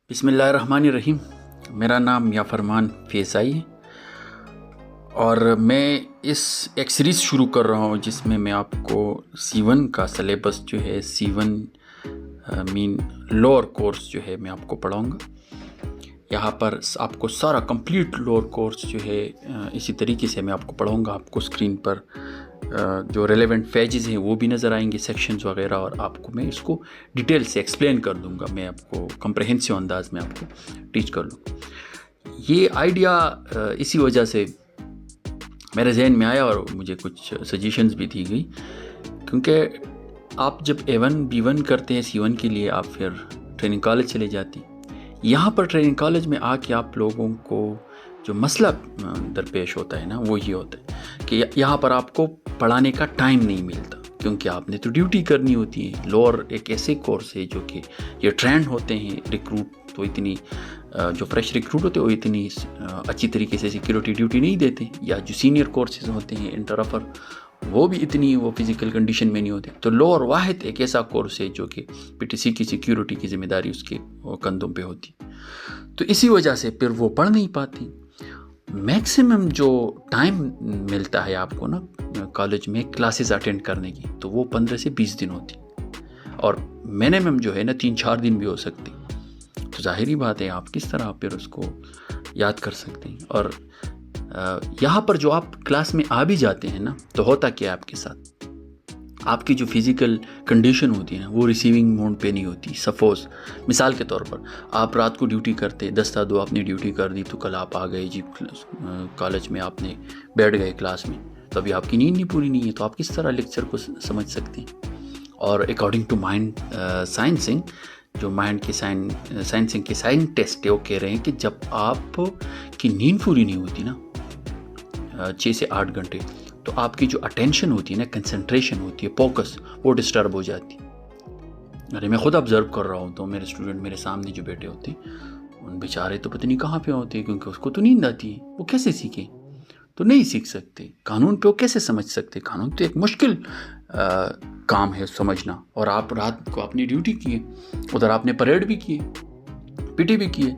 بسم اللہ الرحمن الرحیم. میرا نام یا فرمان فیضائی ہے اور میں ایک سیریز شروع کر رہا ہوں جس میں آپ کو C1 کا سلیبس جو ہے C1 مین لوور کورس جو ہے میں آپ کو پڑھاؤں گا. یہاں پر آپ کو سارا کمپلیٹ لوور کورس جو ہے اسی طریقے سے میں آپ کو پڑھاؤں گا. آپ کو اسکرین پر جو ریلیونٹ پیجز ہیں وہ بھی نظر آئیں گے، سیکشنز وغیرہ، اور آپ کو میں اس کو ڈیٹیل سے ایکسپلین کر دوں گا. میں آپ کو کمپریہنسو انداز میں آپ کو ٹیچ کر لوں. یہ آئیڈیا اسی وجہ سے میرے ذہن میں آیا اور مجھے کچھ سجیشنز بھی دی گئی، کیونکہ آپ جب A1 B1 کرتے ہیں C1 کے لیے، آپ پھر ٹریننگ کالج چلے جاتے ہیں. یہاں پر ٹریننگ کالج میں آ کے آپ لوگوں کو جو مسئلہ درپیش ہوتا ہے نا، وہ یہ ہوتا ہے کہ یہاں پر آپ کو پڑھانے کا ٹائم نہیں ملتا، کیونکہ آپ نے تو ڈیوٹی کرنی ہوتی ہے. لوور ایک ایسے کورس ہے جو کہ یہ ٹرینڈ ہوتے ہیں ریکروٹ، تو اتنی جو فریش ریکروٹ ہوتے ہیں وہ اتنی اچھی طریقے سے سیکیورٹی ڈیوٹی نہیں دیتے، یا جو سینئر کورسز ہوتے ہیں انٹر افر وہ بھی اتنی فزیکل کنڈیشن میں نہیں ہوتے. تو لوور واحد ایک ایسا کورس ہے جو کہ PTC کی سیکیورٹی کی ذمہ داری اس کے کندھوں پہ ہوتی. تو اسی وجہ سے پھر وہ پڑھ نہیں پاتی. میکسیمم جو ٹائم ملتا ہے آپ کو نا کالج میں کلاسز اٹینڈ کرنے کی، تو وہ 15 سے 20 دن ہوتی، اور منیمم جو ہے نا 3-4 دن بھی ہو سکتی. تو ظاہری بات ہے آپ کس طرح پھر اس کو یاد کر سکتے ہیں. اور یہاں پر جو آپ کلاس میں آ بھی جاتے ہیں نا، تو ہوتا کیا ہے آپ کے ساتھ، آپ کی جو فزیکل کنڈیشن ہوتی ہے نا وہ ریسیونگ موڈ پہ نہیں ہوتی. سپوز مثال کے طور پر آپ رات کو ڈیوٹی کرتے، 10 آپ نے ڈیوٹی کر دی، تو کل آپ آ گئے جی کالج میں، آپ نے بیٹھ گئے کلاس میں، تو ابھی آپ کی نیند نہیں پوری نہیں ہے، تو آپ کس طرح لیکچر کو سمجھ سکتے ہیں. اور اکارڈنگ ٹو مائنڈ سائنسنگ، جو مائنڈ کی سائنسنگ کے سائنٹسٹ ہے، وہ کہہ رہے ہیں کہ جب آپ کی نیند پوری نہیں ہوتی نا 6 سے 8 گھنٹے، تو آپ کی جو اٹینشن ہوتی ہے نا، کنسنٹریشن ہوتی ہے، فوکس، وہ ڈسٹرب ہو جاتی. ارے میں خود آبزرو کر رہا ہوں، تو میرے اسٹوڈنٹ میرے سامنے جو بیٹھے ہوتے ہیں، ان بیچارے تو پتہ نہیں کہاں پہ ہوتے ہیں، کیونکہ اس کو تو نیند آتی ہے. وہ کیسے سیکھیں؟ تو نہیں سیکھ سکتے. قانون پہ وہ کیسے سمجھ سکتے؟ قانون تو ایک مشکل کام ہے سمجھنا. اور آپ رات کو اپنی ڈیوٹی کیے، ادھر آپ نے پریڈ بھی کیے، PT بھی کیے،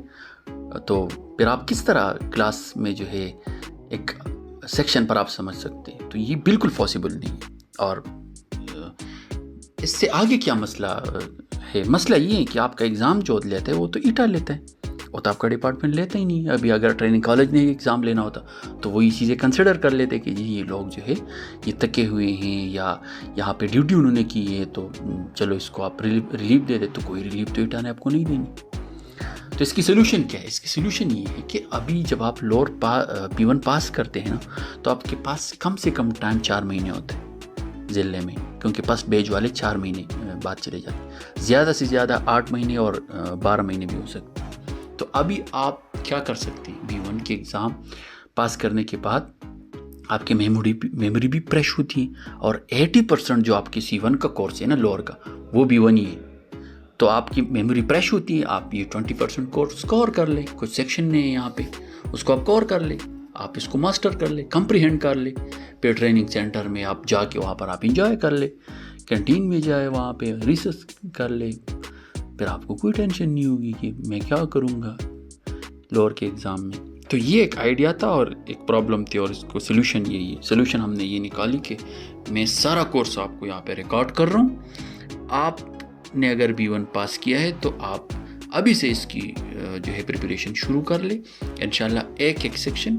تو پھر آپ کس طرح کلاس میں جو ہے ایک سیکشن پر آپ سمجھ سکتے ہیں؟ تو یہ بالکل پاسبل نہیں ہے. اور اس سے آگے کیا مسئلہ ہے؟ مسئلہ یہ ہے کہ آپ کا ایگزام جو لیتا ہے وہ تو ایٹا لیتا ہے، وہ تو آپ کا ڈپارٹمنٹ لیتا ہی نہیں. ابھی اگر ٹریننگ کالج نے ایگزام لینا ہوتا تو وہ یہ چیزیں کنسیڈر کر لیتے کہ جی یہ لوگ جو ہے یہ تکے ہوئے ہیں، یا یہاں پہ ڈیوٹی انہوں نے کی ہے، تو چلو اس کو آپ ریلیف دے دے. تو کوئی ریلیف تو ایٹا نے آپ کو نہیں دینی. تو اس کی سلوشن کیا ہے؟ اس کی سلوشن یہ ہے کہ ابھی جب آپ لوور B1 پاس کرتے ہیں نا، تو آپ کے پاس کم سے کم ٹائم 4 مہینے ہوتا ہے ضلع میں، کیونکہ فسٹ بیچ والے 4 مہینے بعد چلے جاتے ہیں، زیادہ سے زیادہ 8 مہینے اور 12 مہینے بھی ہو سکتے. تو ابھی آپ کیا کر سکتے ہیں؟ B1 کے ایگزام پاس کرنے کے بعد آپ کی میموری بھی فریش ہوتی ہے، اور 80% جو آپ کی C1 کا کورس ہے نا لوور کا، وہ B1 ہی ہے. تو آپ کی میموری فریش ہوتی ہے. آپ یہ 20% کورس کور کر لیں، کچھ سیکشن نے یہاں پہ اس کو آپ کور کر لیں، آپ اس کو ماسٹر کر لیں، کمپریہنڈ کر لیں. پھر ٹریننگ سینٹر میں آپ جا کے وہاں پر آپ انجوائے کر لیں، کینٹین میں جائے، وہاں پہ ریسرچ کر لیں. پھر آپ کو کوئی ٹینشن نہیں ہوگی کہ میں کیا کروں گا لوور کے ایگزام میں. تو یہ ایک آئیڈیا تھا اور ایک پرابلم تھی، اور اس کو سلوشن یہی ہے. سلوشن ہم نے یہ نکالی کہ میں سارا کورس آپ کو یہاں پہ ریکارڈ کر رہا ہوں. آپ نے اگر B1 پاس کیا ہے تو آپ ابھی سے اس کی جو ہے پریپریشن شروع کر لیں. انشاءاللہ ایک سیکشن،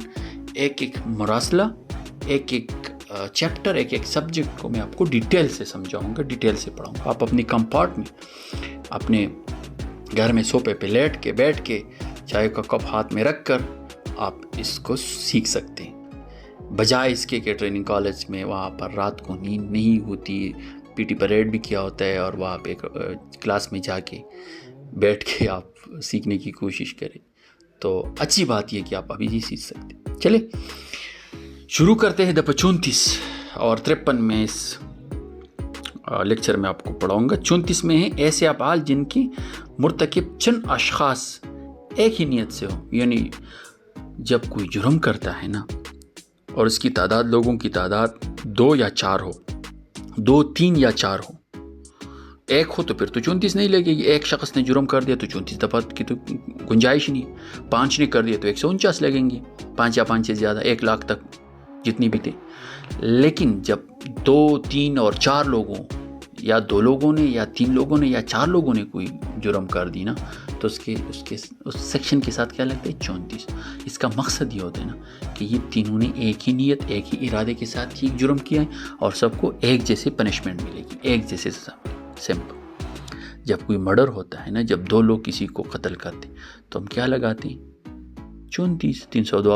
ایک مراسلہ، ایک چیپٹر، ایک سبجیکٹ کو میں آپ کو ڈیٹیل سے سمجھاؤں گا، ڈیٹیل سے پڑھاؤں گا. آپ اپنی کمپارٹ میں اپنے گھر میں صوفے پہ بیٹھ کے چائے کا کپ ہاتھ میں رکھ کر آپ اس کو سیکھ سکتے ہیں، بجائے اس کے کہ ٹریننگ کالج میں وہاں پر رات کو نیند نہیں ہوتی، PT پریڈ بھی کیا ہوتا ہے، اور وہاں پہ کلاس میں جا کے بیٹھ کے آپ سیکھنے کی کوشش کریں. تو اچھی بات یہ کہ آپ ابھی ہی سیکھ سکتے ہیں. چلے شروع کرتے ہیں. دفعہ 34 اور 53 میں اس لیکچر میں آپ کو پڑھاؤں گا. 34 میں ہیں ایسے افعال جن کی مرتکب چند اشخاص ایک ہی نیت سے ہو. یعنی جب کوئی جرم کرتا ہے نا، اور اس کی تعداد، لوگوں کی تعداد 2 یا 4 ہو، 2 3 یا 4 ہو، ایک ہو تو پھر تو 34 نہیں لگے گی. ایک شخص نے جرم کر دیا تو 34 دفعہ کی تو گنجائش نہیں. 5 نے کر دیا تو 149 لگیں گے. 5 یا 5 سے زیادہ 1 لاکھ تک جتنی بھی تھے. لیکن جب 2 3 اور 4 لوگوں یا 2 لوگوں نے یا 3 لوگوں نے یا 4 لوگوں نے کوئی جرم کر دی نا تو اس سیکشن کے ساتھ کیا لگتا ہے 34. اس کا مقصد یہ ہوتا ہے نا کہ یہ تینوں نے ایک ہی نیت ایک ہی ارادے کے ساتھ ہی جرم کیا ہے اور سب کو ایک جیسے پنشمنٹ ملے گی, ایک جیسے سزا ملے گی. سمپل. جب کوئی مرڈر ہوتا ہے نا, جب 2 لوگ کسی کو قتل کرتے تو ہم کیا لگاتے ہیں 34. 302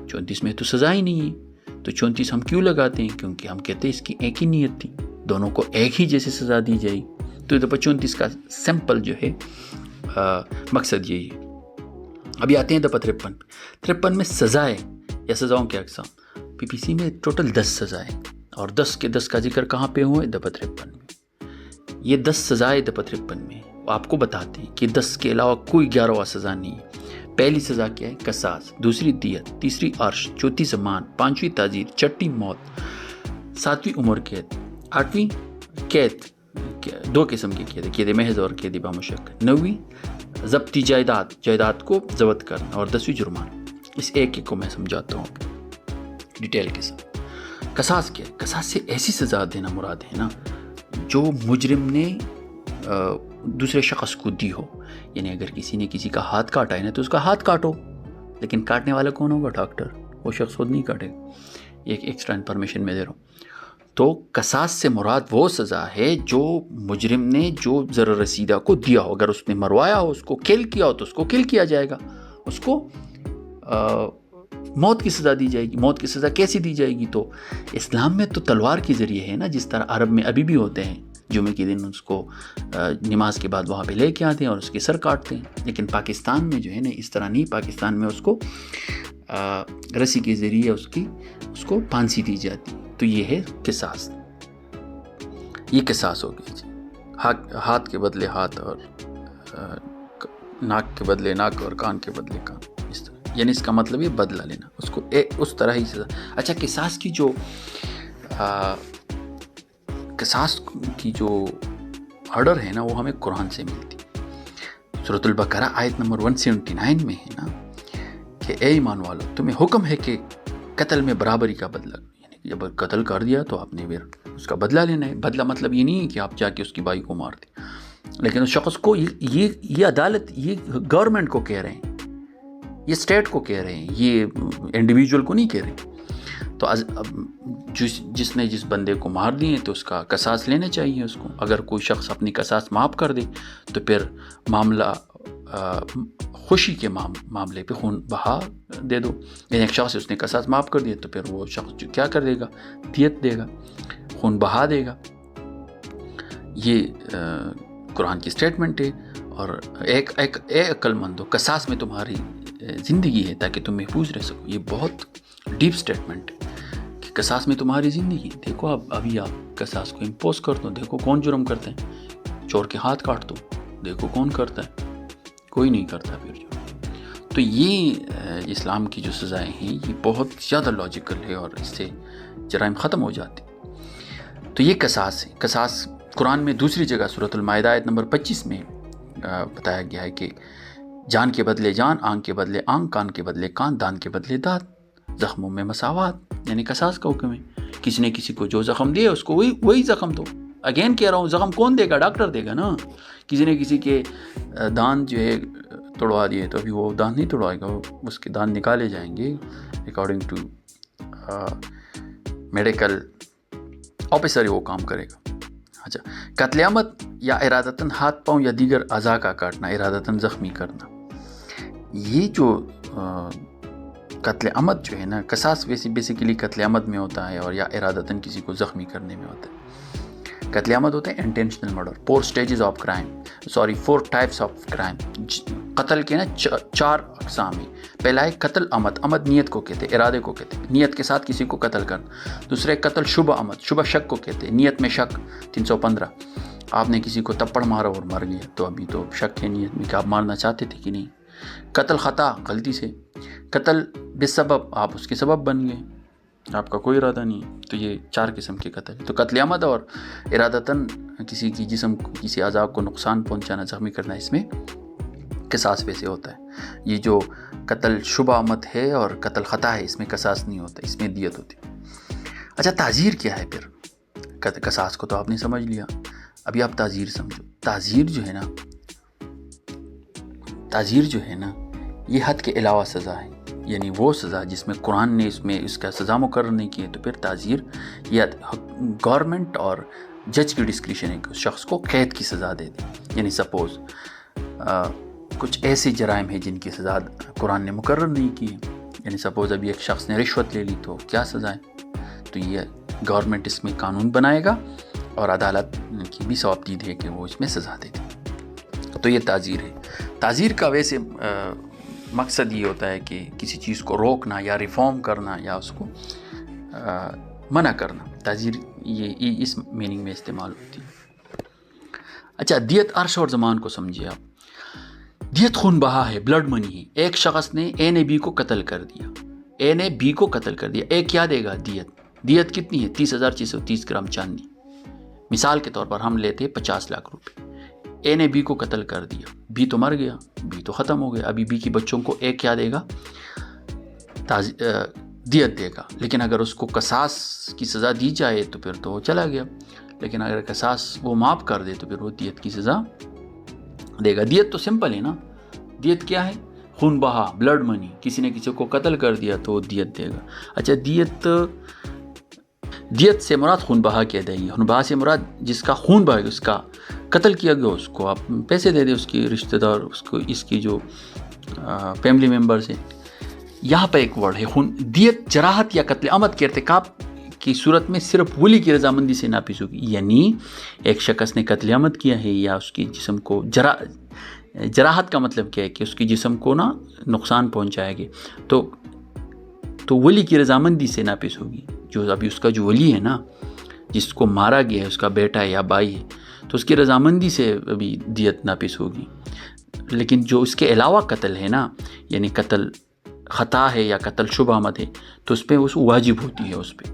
34 میں تو سزا ہی نہیں ہے تو 34 ہم کیوں لگاتے ہیں؟ کیونکہ ہم کہتے ہیں اس کی ایک ہی نیت تھی, دونوں کو ایک ہی جیسے سزا دی جائے. تو 34 کا سمپل جو ہے مقصد یہی ہے. ابھی آتے ہیں دفعہ 53 میں سزائیں یا سزاؤں کے اقسام. پی پی سی میں ٹوٹل 10 سزائیں اور 10 کے 10 کا ذکر کہاں پہ ہوئے؟ دفعہ 53 میں. یہ 10 سزائیں دفعہ 53 میں آپ کو بتاتے ہیں کہ 10 کے علاوہ کوئی 11واں سزا نہیں ہے. پہلی سزا کیا ہے؟ قصاص. دوسری دیت. تیسری عرش. چوتھی زمان. 5ویں تعزیر. 6ٹھی موت. 7ویں عمر قید. 8ویں قید. 2 قسم کی قید ہے, قید محض اور قید بامشقت. 9ویں ضبطی جائیداد کو ضبط کرنا. اور 10ویں جرمانہ. اس ایک کو میں سمجھاتا ہوں ڈیٹیل کے ساتھ. قصاص کیا ہے؟ قصاص سے ایسی سزا دینا مراد ہے نا جو مجرم نے دوسرے شخص کو دی ہو. یعنی اگر کسی نے کسی کا ہاتھ کاٹا ہے نا تو اس کا ہاتھ کاٹو, لیکن کاٹنے والا کون ہوگا؟ ڈاکٹر. وہ شخص خود نہیں کاٹے گا. ایک ایکسٹرا انفارمیشن میں دے رہا ہوں. تو قصاص سے مراد وہ سزا ہے جو مجرم نے جو ضرر رسیدہ کو دیا ہو. اگر اس نے مروایا ہو, اس کو کل کیا ہو تو اس کو کل کیا جائے گا. اس کو موت کی سزا دی جائے گی. موت کی سزا کیسی دی جائے گی؟ تو اسلام میں تو تلوار کے ذریعے ہے نا, جس طرح عرب میں ابھی بھی ہوتے ہیں. جمعے کے دن اس کو نماز کے بعد وہاں پہ لے کے آتے ہیں اور اس کے سر کاٹتے ہیں. لیکن پاکستان میں جو ہے نا اس طرح نہیں. پاکستان میں اس کو رسی کے ذریعے اس کو پھانسی دی جاتی. تو یہ ہے قصاص. یہ قصاص ہو گیا جی. ہاتھ کے بدلے ہاتھ اور ناک کے بدلے ناک اور کان کے بدلے کان. اس طرح یعنی اس کا مطلب یہ بدلہ لینا. اس کو اس طرح ہی سزا. اچھا, قصاص کی جو آرڈر ہے نا وہ ہمیں قرآن سے ملتی. سورۃ البقرہ آیت نمبر 179 میں ہے نا کہ اے ایمان والو تمہیں حکم ہے کہ قتل میں برابری کا بدلہ. یعنی کہ جب قتل کر دیا تو آپ نے پھر اس کا بدلہ لینا ہے. بدلہ مطلب یہ نہیں ہے کہ آپ جا کے اس کی بائی کو مار دیں, لیکن اس شخص کو یہ عدالت یہ گورنمنٹ کو کہہ رہے ہیں, یہ اسٹیٹ کو کہہ رہے ہیں, یہ انڈیویجول کو نہیں کہہ رہے. تو جس نے جس بندے کو مار دیے تو اس کا قصاص لینا چاہیے اس کو. اگر کوئی شخص اپنی قصاص معاف کر دے تو پھر معاملہ خوشی کے معاملے پہ خون بہا دے دو. یعنی ایک شخص اس نے قصاص معاف کر دیا تو پھر وہ شخص جو کیا کر دے گا؟ دیت دے گا, خون بہا دے گا. یہ قرآن کی اسٹیٹمنٹ ہے. اور ایک عقل مندو قصاص میں تمہاری زندگی ہے تاکہ تم محفوظ رہ سکو. یہ بہت ڈیپ اسٹیٹمنٹ ہے کہ قصاص میں تمہاری زندگی. دیکھو ابھی آپ قصاص کو امپوز کر دو, دیکھو کون جرم کرتے ہیں. چور کے ہاتھ کاٹ دو, دیکھو کون کرتا ہے؟ کوئی نہیں کرتا پھر جو. تو یہ اسلام کی جو سزائیں ہیں یہ بہت زیادہ لاجیکل ہے اور اس سے جرائم ختم ہو جاتے. تو یہ قصاص ہے. قصاص قرآن میں دوسری جگہ سورۃ المائدہ آیت نمبر 25 میں بتایا گیا ہے کہ جان کے بدلے جان, آنکھ کے بدلے آنکھ, کان کے بدلے کان, دان کے بدلے دانت, زخموں میں مساوات. یعنی قصاص کا حکم ہے. کسی نے کسی کو جو زخم دیا اس کو وہی زخم دو. اگین کہہ رہا ہوں, زخم کون دے گا؟ ڈاکٹر دے گا نا. کسی نے کسی کے دانت جو ہے توڑوا دیے تو ابھی وہ دانت نہیں توڑوائے گا, اس کے دانت نکالے جائیں گے اکارڈنگ ٹو میڈیکل آفیسر وہ کام کرے گا. اچھا, قتل عمد یا ارادتاً ہاتھ پاؤں یا دیگر اعضاء کا کاٹنا, ارادتاً زخمی کرنا. یہ جو قتل عمد جو ہے نا, قصاص بیسیکلی قتل عمد میں ہوتا ہے اور یا ارادتاً کسی کو زخمی کرنے میں ہوتا ہے. قتل عمد ہوتا ہے intentional murder. 4 types of crime. قتل کے نا 4 اقسام ہیں. پہلا ہے قتل عمد. عمد نیت کو کہتے ہیں, ارادے کو کہتے ہیں, نیت کے ساتھ کسی کو قتل کرنا. دوسرا ہے قتل شبہ عمد. شبہ شک کو کہتے ہیں, نیت میں شک. 315 آپ نے کسی کو تپڑ مارا اور مر گیا تو ابھی تو شک ہے نیت میں کہ آپ مارنا چاہتے تھے کہ نہیں. قتل خطا, غلطی سے. قتل بسبب, آپ اس کے سبب بن گئے. آپ کا کوئی ارادہ نہیں ہے، تو یہ 4 قسم کے قتل. تو قتل عمد اور ارادتاً کسی کی جسم کو، کسی اعضاء کو نقصان پہنچانا، زخمی کرنا، اس میں قصاص ویسے ہوتا ہے. یہ جو قتل شبہ عمد ہے اور قتل خطا ہے، اس میں قصاص نہیں ہوتا، اس میں دیت ہوتی. اچھا تعزیر کیا ہے پھر؟ قصاص کو تو آپ نے سمجھ لیا، ابھی آپ تعزیر سمجھو. تعزیر جو ہے نا یہ حد کے علاوہ سزا ہے، یعنی وہ سزا جس میں قرآن نے اس کا سزا مقرر نہیں کی ہے. تو پھر تعزیر یہ گورنمنٹ اور جج کی ڈسکریشن ہے کہ اس شخص کو قید کی سزا دے دے. یعنی سپوز کچھ ایسے جرائم ہیں جن کی سزا قرآن نے مقرر نہیں کی ہے. یعنی سپوز ابھی ایک شخص نے رشوت لے لی تو کیا سزا ہے؟ تو یہ گورنمنٹ اس میں قانون بنائے گا اور عدالت کی بھی ثوابدید ہے کہ وہ اس میں سزا دے دے. تو یہ تعزیر ہے. تعزیر کا ویسے مقصد یہ ہوتا ہے کہ کسی چیز کو روکنا یا ریفارم کرنا یا اس کو منع کرنا. تعزیر یہ اس میننگ میں استعمال ہوتی ہے. اچھا دیت عرش اور زمان کو سمجھیے آپ. دیت خون بہا ہے، بلڈ منی ہے. ایک شخص نے اے نے بی کو قتل کر دیا، اے نے بی کو قتل کر دیا. اے کیا دے گا؟ دیت کتنی ہے؟ 30,630 گرام چاندی. مثال کے طور پر ہم لیتے ہیں 50 لاکھ روپے. اے نے بی کو قتل کر دیا، بی تو مر گیا، بی تو ختم ہو گیا. ابھی بی کی بچوں کو اے کیا دے گا؟ دیت دے گا. لیکن اگر اس کو قصاص کی سزا دی جائے تو پھر تو وہ چلا گیا. لیکن اگر قصاص وہ معاف کر دے تو پھر وہ دیت کی سزا دے گا. دیت تو سمپل ہے نا. دیت کیا ہے؟ خون بہا، بلڈ منی. کسی نے کسی کو قتل کر دیا تو وہ دیت دے گا. اچھا دیت سے مراد خون بہا کی ادائیگی. خون بہا سے مراد جس کا خون بہا گیا، اس کا قتل کیا گیا، اس کو آپ پیسے دے دیں، اس کی رشتہ دار، اس کی جو فیملی ممبرز ہیں. یہاں پہ ایک ورڈ ہے خون. دیت جراحت یا قتل عمد کے ارتکاب کی صورت میں صرف ولی کی رضامندی سے ناپیس ہوگی. یعنی ایک شخص نے قتل عمد کیا ہے یا اس کی جسم کو جراحت کا مطلب کیا ہے کہ اس کی جسم کو نا نقصان پہنچایا گیا، تو ولی کی رضامندی سے ناپیس ہوگی. جو ابھی اس کا جو ولی ہے نا، جس کو مارا گیا ہے، اس کا بیٹا ہے یا بھائی ہے، تو اس کی رضامندی سے ابھی دیت ناپیس ہوگی. لیکن جو اس کے علاوہ قتل ہے نا، یعنی قتل خطا ہے یا قتل شبہ عمد ہے، تو اس پہ اس واجب ہوتی ہے، اس پہ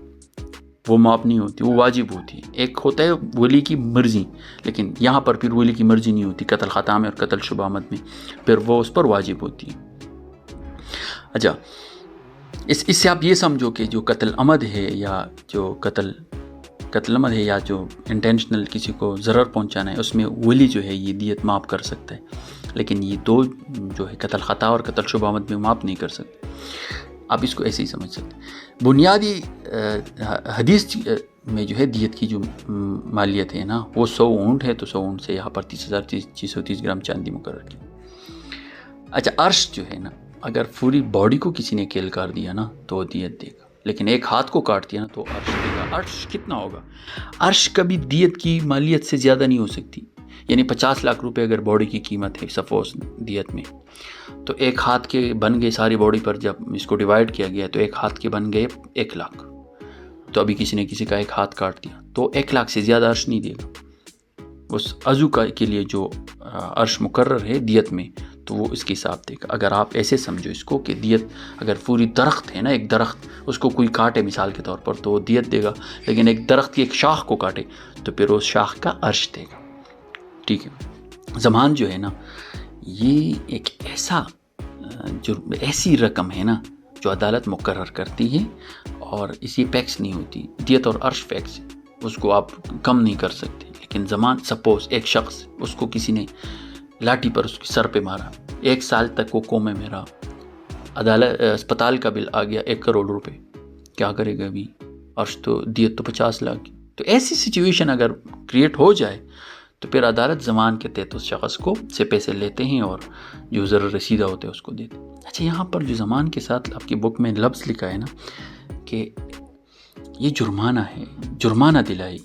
وہ معاف نہیں ہوتی، وہ واجب ہوتی ہے. ایک ہوتا ہے ولی کی مرضی، لیکن یہاں پر پھر ولی کی مرضی نہیں ہوتی قتل خطا میں اور قتل شبہ عمد میں، پھر وہ اس پر واجب ہوتی ہے. اچھا اس سے آپ یہ سمجھو کہ جو قتل عمد ہے یا جو قتل عمد ہے یا جو انٹینشنل کسی کو ضرر پہنچانا ہے، اس میں ولی جو ہے یہ دیت معاف کر سکتا ہے. لیکن یہ دو جو ہے قتل خطا اور قتل شبہ عمد میں معاف نہیں کر سکتے. آپ اس کو ایسے ہی سمجھ سکتے ہیں. بنیادی حدیث میں جو ہے دیت کی جو مالیت ہے نا، وہ 100 اونٹ ہے، تو 100 اونٹ سے یہاں پر 30,630 گرام چاندی مقرر کی. اچھا عرش جو ہے نا، اگر پوری باڈی کو کسی نے کیل کر دیا نا تو وہ دیت دے گا. لیکن ایک ہاتھ کو کاٹ دیا نا تو عرش دے گا. عرش کتنا ہوگا؟ عرش کبھی دیت کی مالیت سے زیادہ نہیں ہو سکتی. یعنی 50 لاکھ روپے اگر باڈی کی قیمت ہے سپوز دیت میں، تو ایک ہاتھ کے بن گئے ساری باڈی پر. جب اس کو ڈیوائڈ کیا گیا تو ایک ہاتھ کے بن گئے 1 لاکھ. تو ابھی کسی نے کسی کا ایک ہاتھ کاٹ دیا تو 1 لاکھ سے زیادہ عرش نہیں دے گا. اس عضو کے لیے جو عرش مقرر ہے دیت میں، تو وہ اس کے حساب دے گا. اگر آپ ایسے سمجھو اس کو کہ دیت اگر پوری درخت ہے نا، ایک درخت، اس کو کوئی کاٹے مثال کے طور پر تو وہ دیت دے گا. لیکن ایک درخت کی ایک شاخ کو کاٹے تو پھر اس شاخ کا عرش دے گا. ٹھیک ہے. زمان جو ہے نا، یہ ایک ایسی رقم ہے نا جو عدالت مقرر کرتی ہے اور اسی پیکس نہیں ہوتی. دیت اور عرش پیکس ہے، اس کو آپ کم نہیں کر سکتے. لیکن زمان سپوز ایک شخص، اس کو کسی نے لاٹھی پر اس کی سر پہ مارا، 1 سال تک وہ کومے میں رہا، اسپتال کا بل آ گیا 1 کروڑ روپے، کیا کرے گا ابھی؟ عرش تو دیت تو 50 لاکھ. تو ایسی سچویشن اگر کریٹ ہو جائے تو پھر عدالت زمان کے تحت اس شخص کو سے پیسے لیتے ہیں اور جو ضرر رسیدہ ہوتے ہیں اس کو دیتے ہیں. اچھا یہاں پر جو زمان کے ساتھ آپ کی بک میں لفظ لکھا ہے نا کہ یہ جرمانہ ہے، جرمانہ دلائی.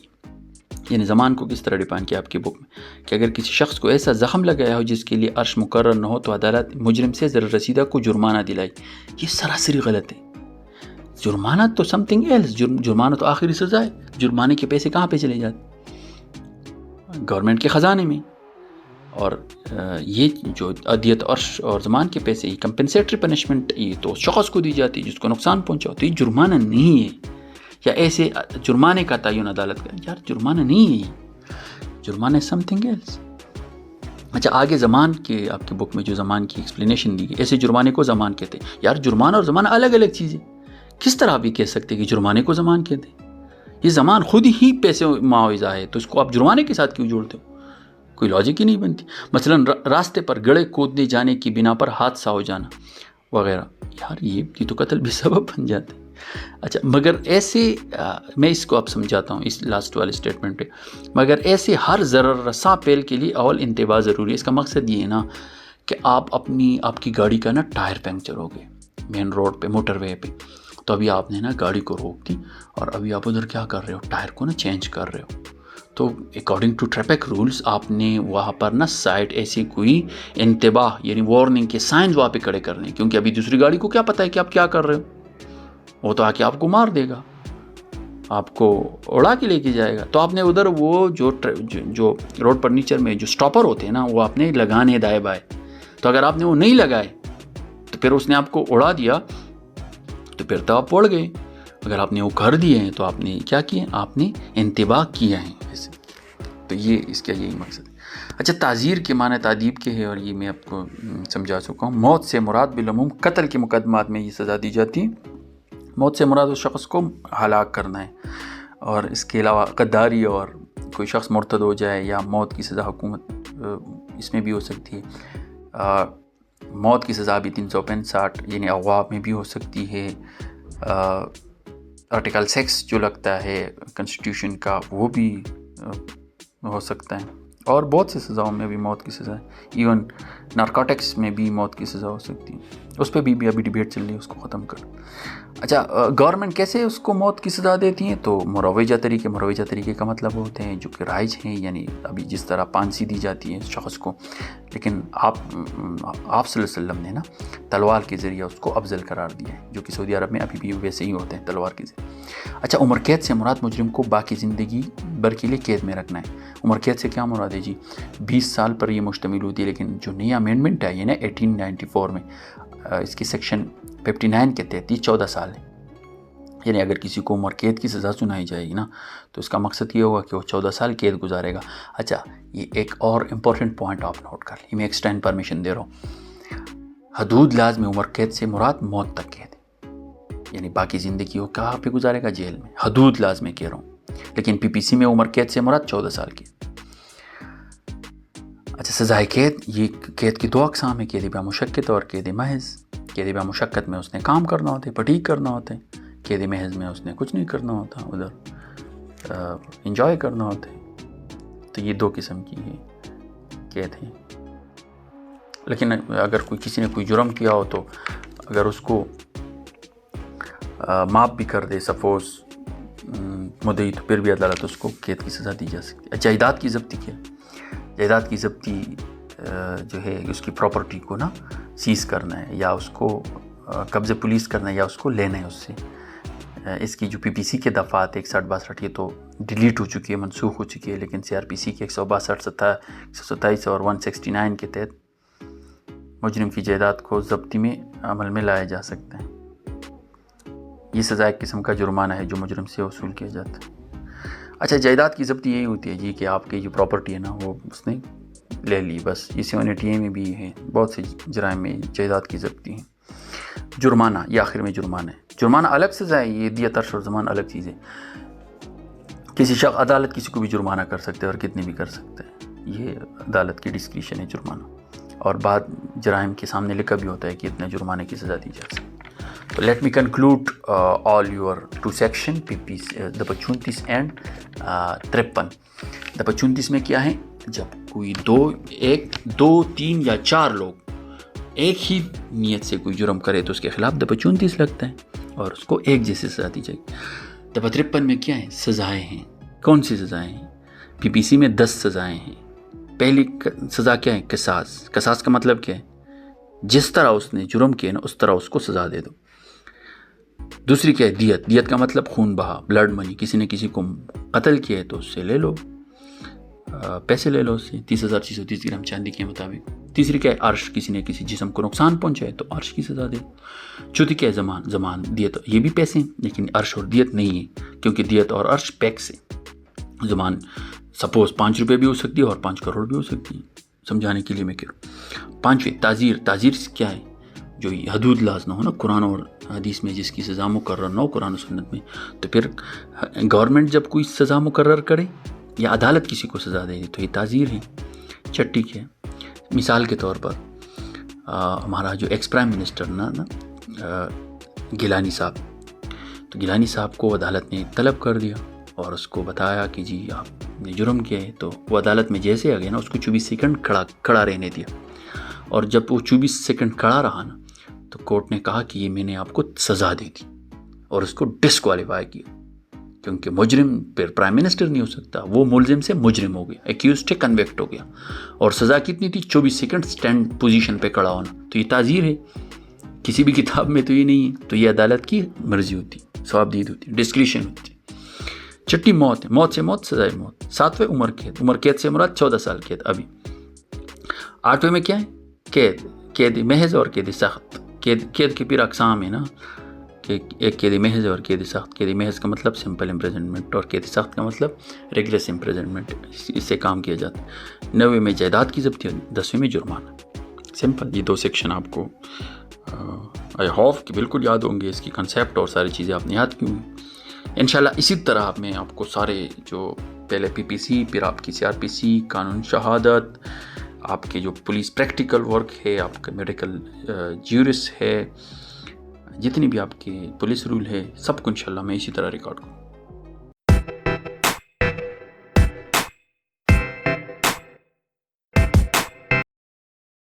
یعنی زمان کو کس طرح ڈیفائن کیا آپ کی بک میں کہ اگر کسی شخص کو ایسا زخم لگایا ہو جس کے لیے عرش مقرر نہ ہو تو عدالت مجرم سے ضرر رسیدہ کو جرمانہ دلائی. یہ سراسری غلط ہے. جرمانہ تو سم تھنگ ایلس. جرمانہ تو آخری سزا ہے. جرمانے کے پیسے کہاں پہ چلے جاتے؟ گورنمنٹ کے خزانے میں. اور یہ جو عدیت اور زمان کے پیسے، یہ کمپنسیٹری پنشمنٹ یہ تو شخص کو دی جاتی ہے جس کو نقصان پہنچا، تو یہ جرمانہ نہیں ہے، یا ایسے جرمانے کا تعین عدالت کا، یار جرمانہ نہیں ہے، جرمانہ سم تھنگ ایلس۔ اچھا آگے زمان کے آپ کے بک میں جو زمان کی ایکسپلینیشن دی گئی، ایسے جرمانے کو زمان کہتے ہیں۔ یار جرمانہ اور زمانہ الگ الگ چیزیں، کس طرح بھی کہہ سکتے کہ جرمانے کو زمان کہتے ہیں؟ یہ زمان خود ہی پیسے معاوضہ ہے، تو اس کو آپ جرمانے کے ساتھ کیوں جوڑتے ہو؟ کوئی لاجک ہی نہیں بنتی۔ مثلا راستے پر گڑھے کودنے جانے کی بنا پر حادثہ ہو جانا وغیرہ، یار یہ تو قتل بھی سبب بن جاتے ہیں۔ اچھا مگر ایسے میں اس کو اب سمجھاتا ہوں اس لاسٹ والے اسٹیٹمنٹ پہ، مگر ایسے ہر ضرر رساں پیل کے لیے اول انتباہ ضروری ہے۔ اس کا مقصد یہ ہے نا کہ آپ کی گاڑی کا نا ٹائر پنکچر ہو گئے مین روڈ پہ، موٹر وے پہ، تو ابھی آپ نے نا گاڑی کو روک دی اور ابھی آپ ادھر کیا کر رہے ہو، ٹائر کو نا چینج کر رہے ہو، تو اکارڈنگ ٹو ٹریفک رولز آپ نے وہاں پر نا سائڈ ایسی کوئی انتباہ یعنی وارننگ کے سائنز وہاں پہ کھڑے کرنے، کیونکہ ابھی دوسری گاڑی کو کیا پتہ ہے کہ آپ کیا کر رہے ہو، وہ تو آ کے آپ کو مار دے گا، آپ کو اڑا کے لے کے جائے گا۔ تو آپ نے ادھر وہ جو روڈ پر نیچر میں جو سٹاپر ہوتے ہیں نا، وہ آپ نے لگانے دائیں بائیں، تو اگر آپ نے وہ نہیں لگائے تو پھر اس نے آپ کو اڑا دیا، تو پھر تو آپ پڑ گئے۔ اگر آپ نے وہ کر دیے ہیں تو آپ نے کیا کیا، آپ نے انتباہ کیا ہے ایسے، تو یہ اس کا یہی مقصد ہے۔ اچھا تعزیر کے معنی تعدیب کے ہے، اور یہ میں آپ کو سمجھا چکا ہوں۔ موت سے مراد بالعموم قتل کے مقدمات میں یہ سزا دی جاتی ہے۔ موت سے مراد اس شخص کو ہلاک کرنا ہے، اور اس کے علاوہ غداری اور کوئی شخص مرتد ہو جائے، یا موت کی سزا حکومت اس میں بھی ہو سکتی ہے۔ موت کی سزا بھی 365 یعنی اغوا میں بھی ہو سکتی ہے۔ آرٹیکل 6 جو لگتا ہے کنسٹیٹیوشن کا، وہ بھی ہو سکتا ہے، اور بہت سی سزاؤں میں بھی موت کی سزا ہے۔ ایون نارکوٹکس میں بھی موت کی سزا ہو سکتی ہے، اس پہ بھی ابھی ڈیبیٹ چل رہی ہے، اس کو ختم کر۔ اچھا گورنمنٹ کیسے اس کو موت کی سزا دیتی ہیں؟ تو مروجہ طریقے کا مطلب ہوتے ہیں جو کہ رائج ہیں، یعنی ابھی جس طرح پھانسی دی جاتی ہے شخص کو، لیکن آپ صلی اللہ علیہ وسلم نے نا تلوار کے ذریعے اس کو افضل قرار دیا ہے، جو کہ سعودی عرب میں ابھی بھی ویسے ہی ہوتے ہیں تلوار کے ذریعے۔ اچھا عمر قید سے مراد مجرم کو باقی زندگی بھر کے لیے قید میں رکھنا ہے۔ عمر قید سے کیا مراد ہے جی؟ 20 سال پر یہ مشتمل ہوتی ہے، لیکن جو نئی امینڈمنٹ ہے یہ نا 1894 میں، اس کی سیکشن 59 کے تحت یہ 14 سال ہے، یعنی اگر کسی کو عمر قید کی سزا سنائی جائے گی نا تو اس کا مقصد یہ ہوگا کہ وہ 14 سال قید گزارے گا۔ اچھا یہ ایک اور امپورٹنٹ پوائنٹ آپ نوٹ کر لیں، میں ایکسٹینڈ پرمیشن دے رہا ہوں۔ حدود لازم عمر قید سے مراد موت تک قید ہے، یعنی باقی زندگی وہ کہاں پہ گزارے گا؟ جیل میں۔ حدود لازم کہہ رہا ہوں، لیکن PPC میں عمر قید سے مراد 14 سال کی۔ اچھا سزائے قید، یہ قید کی 2 اقسام ہیں، قید بلا مشقت اور قید محض۔ قید بلا مشقت میں اس نے کام کرنا ہوتا ہے، پٹیک کرنا ہوتا ہے، قید محض میں اس نے کچھ نہیں کرنا ہوتا، ادھر انجوائے کرنا ہوتا ہے۔ تو یہ 2 قسم کی قید ہیں، لیکن اگر کسی نے کوئی جرم کیا ہو تو اگر اس کو معاف بھی کر دے سپوز مدعی، تو پھر بھی عدالت اس کو قید کی سزا دی جا سکتی ہے۔ جائیداد کی ضبطی کیا؟ جائیداد کی ضبطی جو ہے اس کی پراپرٹی کو نا سیز کرنا ہے، یا اس کو قبضے پولیس کرنا ہے، یا اس کو لینا ہے اس سے۔ اس کی جو PPC کے دفعات 61-62 یہ تو ڈیلیٹ ہو چکی ہے، منسوخ ہو چکی ہے، لیکن CRPC کے 162, 127 اور 169 کے تحت مجرم کی جائیداد کو ضبطی میں عمل میں لایا جا سکتا ہے۔ یہ سزا ایک قسم کا جرمانہ ہے جو مجرم سے وصول کیا جاتا ہے۔ اچھا جائیداد کی ضبطی یہی ہوتی ہے جی کہ آپ کی جو پراپرٹی ہے نا وہ اس نے لے لی، بس۔ یہ 780A میں بھی ہے، بہت سے جرائم میں جائیداد کی ضبطی ہے۔ جرمانہ، یہ آخر میں جرمانہ ہے۔ جرمانہ الگ سزا ہے، یہ دیت اور زمان الگ چیز ہے۔ کسی شخص عدالت کسی کو بھی جرمانہ کر سکتے ہے اور کتنے بھی کر سکتے ہیں، یہ عدالت کی ڈسکریشن ہے جرمانہ، اور بعد جرائم کے سامنے لکھا بھی ہوتا ہے کہ اتنے جرمانے کی سزا دی جا سکتی ہے۔ تو let me conclude all your 2 section دفعہ 34 اینڈ 53۔ دفعہ 34 میں کیا ہے؟ جب کوئی 2 3 یا 4 لوگ ایک ہی نیت سے کوئی جرم کرے تو اس کے خلاف دفعہ 34 لگتا ہے اور اس کو ایک جیسے سزا دی جائے گی۔ دفعہ 53 میں کیا ہے؟ سزائیں ہیں۔ کون سی سزائیں ہیں؟ PPC میں 10 سزائیں ہیں۔ پہلی سزا کیا ہے؟ قصاص۔ قصاص کا مطلب کیا ہے؟ جس طرح اس نے جرم کیا نا اس طرح اس کو سزا دے دو۔ دوسری کیا ہے؟ دیت کا مطلب خون بہا، بلڈ منی۔ کسی نے کسی کو قتل کیا ہے تو اس سے لے لو، پیسے لے لو اس سے 30,630 گرام چاندی کے مطابق. تیسری کیا ہے؟ عرش، کسی نے کسی جسم کو نقصان پہنچائے تو عرش کی سزا دے. چوتھی کیا ہے؟ زمان دیت، یہ بھی پیسے ہیں لیکن عرش اور دیت نہیں ہے کیونکہ دیت اور عرش پیکس ہے. زمان سپوز 5 روپے بھی ہو سکتی ہے اور 5 کروڑ بھی ہو سکتی ہے، سمجھانے کے لیے میں کہہ رہا ہوں. 5ویں تعزیر کیا ہے؟ جو یہ حدود لاز نہ ہو نا قرآن اور حدیث میں، جس کی سزا مقرر نہ ہو قرآن و سنت میں، تو پھر گورنمنٹ جب کوئی سزا مقرر کرے یا عدالت کسی کو سزا دے تو یہ تعزیر ہے. چھٹی کیا ہے؟ مثال کے طور پر ہمارا جو ایکس پرائم منسٹر نا گیلانی صاحب، تو گیلانی صاحب کو عدالت نے طلب کر دیا اور اس کو بتایا کہ جی آپ نے جرم کیا ہے. تو وہ عدالت میں جیسے آ گیا نا، اس کو 24 سیکنڈ کھڑا رہنے دیا. اور جب وہ 24 سیکنڈ کھڑا رہا نا تو کورٹ نے کہا کہ یہ میں نے آپ کو سزا دی تھی اور اس کو ڈسکوالیفائی کیا، کیونکہ مجرم پھر پرائم منسٹر نہیں ہو سکتا، وہ ملزم سے مجرم ہو گیا، ایکیوزڈ کنویکٹ ہو گیا. اور سزا کتنی تھی؟ 24 سیکنڈ سٹینڈ پوزیشن پہ کھڑا ہونا. تو یہ تعزیر ہے، کسی بھی کتاب میں تو یہ نہیں ہے. تو یہ عدالت کی مرضی ہوتی، ثوابدید ہوتی، ڈسکریشن ہوتی. چھٹی موت ہے، موت سے موت، سزائے موت. 7ویں عمر قید سے مراد 14 سال قید ابھی. 8ویں میں کیا ہے؟ قید محض اور قید سخت. قید کے پھر اقسام ہے نا، کہ ایک قید محض اور قید سخت. قید محض کا مطلب سمپل امپریزنمنٹ اور قید سخت کا مطلب ریگولر امپریزنمنٹ، اس سے کام کیا جاتا ہے. 9ویں میں جائیداد کی ضبطی اور 10ویں میں جرمانہ. سمپل یہ 2 سیکشن آپ کو آئی ہوپ کہ بالکل یاد ہوں گے. اس کی کنسیپٹ اور ساری چیزیں آپ نے یاد کی ہوں گی انشاءاللہ. اسی طرح میں آپ کو سارے جو پہلے PPC، پھر آپ کی CRPC، قانون شہادت، آپ کے جو پولیس پریکٹیکل ورک ہے، آپ کا میڈیکل جیورس ہے، جتنی بھی آپ کے پولیس رول ہے، سب کو انشاءاللہ میں اسی طرح ریکارڈ کروں.